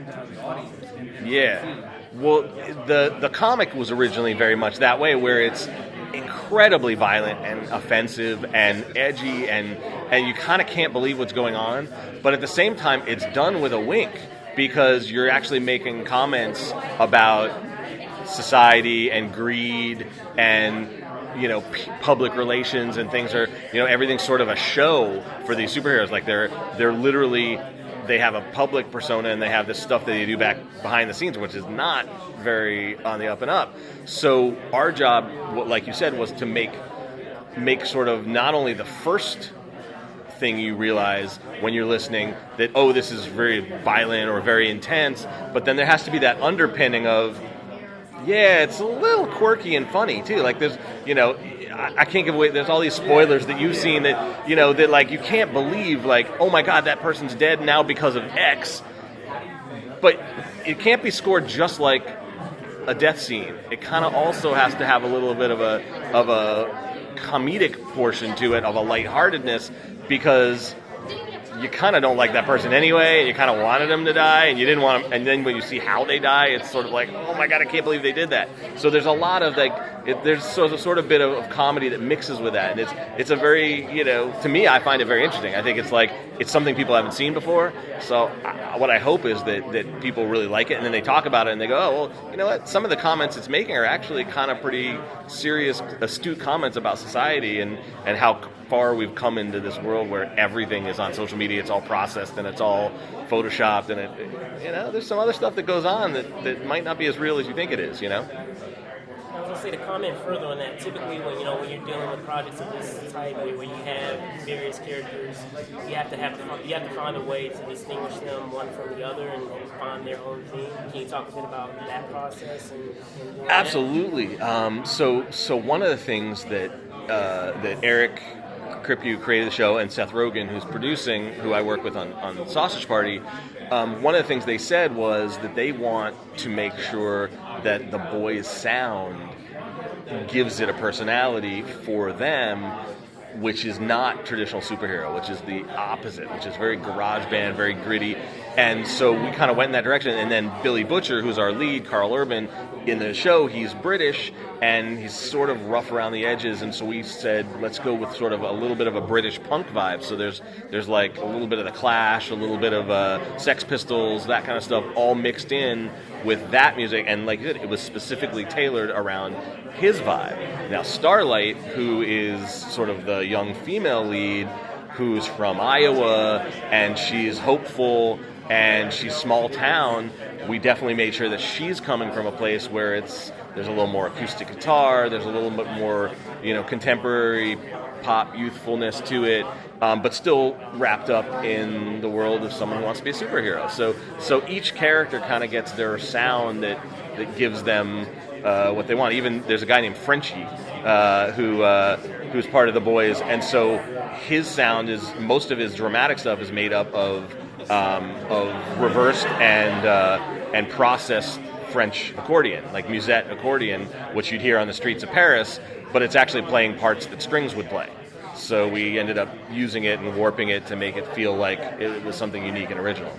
to the audience. Yeah. Well, the comic was originally very much that way, where it's incredibly violent and offensive and edgy, and you kind of can't believe what's going on. But at the same time, it's done with a wink, because you're actually making comments about society and greed and public relations, and things are everything's sort of a show for these superheroes. Like they're literally, they have a public persona, and they have this stuff that they do back behind the scenes, which is not very on the up and up. So our job, like you said, was to make sort of not only the first thing you realize when you're listening that, oh, this is very violent or very intense, but then there has to be that underpinning of, yeah, it's a little quirky and funny too. Like there's, I can't give away, there's all these spoilers that you've seen that, that like you can't believe, like, oh my God, that person's dead now because of X. But it can't be scored just like a death scene. It kind of also has to have a little bit of a comedic portion to it, of a lightheartedness, because you kind of don't like that person anyway, and you kind of wanted them to die, and you didn't want them, and then when you see how they die, it's sort of like, oh my God, I can't believe they did that. So there's a lot of there's sort of bit of comedy that mixes with that, and it's a very, to me, I find it very interesting. I think it's something people haven't seen before. So what I hope is that people really like it, and then they talk about it, and they go, oh, well, you know what? Some of the comments it's making are actually kind of pretty serious, astute comments about society and how far we've come into this world where everything is on social media. It's all processed and it's all photoshopped, and there's some other stuff that goes on that might not be as real as you think it is. I was going to say, to comment further on that, typically when you're dealing with projects of this type, where you have various characters, you have to find a way to distinguish them one from the other and find their own theme. Can you talk a bit about that process? And Absolutely. So one of the things that Eric Kripke created the show, and Seth Rogen, who's producing, who I work with on Sausage Party, one of the things they said was that they want to make sure that the boys' sound gives it a personality for them, which is not traditional superhero, which is the opposite, which is very garage band, very gritty. And so we kind of went in that direction. And then Billy Butcher, who's our lead, Carl Urban, in the show, he's British, and he's sort of rough around the edges. And so we said, let's go with sort of a little bit of a British punk vibe. So there's like a little bit of the Clash, a little bit of Sex Pistols, that kind of stuff, all mixed in with that music. And like you said, it was specifically tailored around his vibe. Now, Starlight, who is sort of the young female lead, who's from Iowa, and she's hopeful, and she's small town, we definitely made sure that she's coming from a place where there's a little more acoustic guitar, there's a little bit more, contemporary pop youthfulness to it, but still wrapped up in the world of someone who wants to be a superhero. So each character kind of gets their sound that gives them what they want. Even there's a guy named Frenchie who's part of the boys, and so his sound is, most of his dramatic stuff is made up of reversed and processed French accordion, like musette accordion, which you'd hear on the streets of Paris, but it's actually playing parts that strings would play. So we ended up using it and warping it to make it feel like it was something unique and original.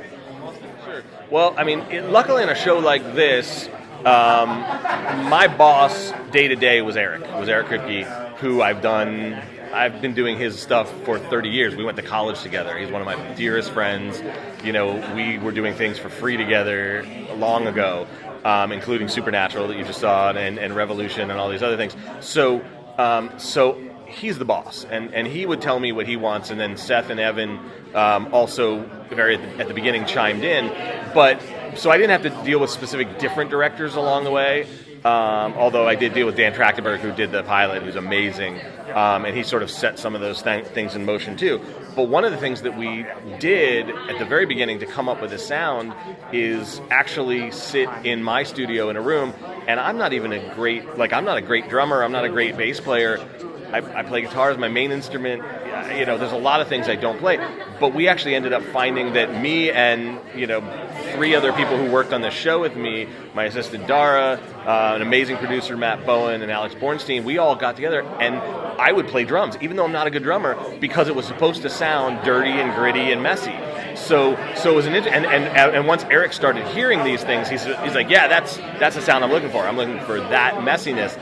Sure. Well, I mean, luckily in a show like this, my boss day to day was Eric Kripke, who I've been doing his stuff for 30 years. We went to college together. He's one of my dearest friends. We were doing things for free together long ago, including Supernatural that you just saw, and Revolution and all these other things. So he's the boss, and he would tell me what he wants, and then Seth and Evan also at the beginning chimed in. But so I didn't have to deal with specific different directors along the way. Although I did deal with Dan Trachtenberg, who did the pilot, who's amazing, and he sort of set some of those things in motion too. But one of the things that we did at the very beginning to come up with this sound is actually sit in my studio in a room, and I'm not a great drummer, I'm not a great bass player. I play guitar as my main instrument. there's a lot of things I don't play. But we actually ended up finding that me and 3 other people who worked on the show with me, my assistant Dara, an amazing producer Matt Bowen, and Alex Bornstein, we all got together, and I would play drums, even though I'm not a good drummer, because it was supposed to sound dirty and gritty and messy. So it was and once Eric started hearing these things, he's like, yeah, that's the sound I'm looking for. I'm looking for that messiness,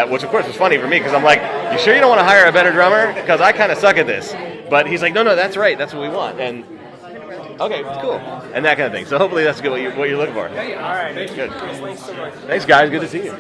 which of course was funny for me because I'm like, you sure you don't want to hire a better drummer? Because I kind of suck at this. But he's like, no, that's right, that's what we want. And okay, cool, and that kind of thing. So hopefully that's good what you're looking for. All right, good. Thanks so much. Thanks, guys. Good to see you.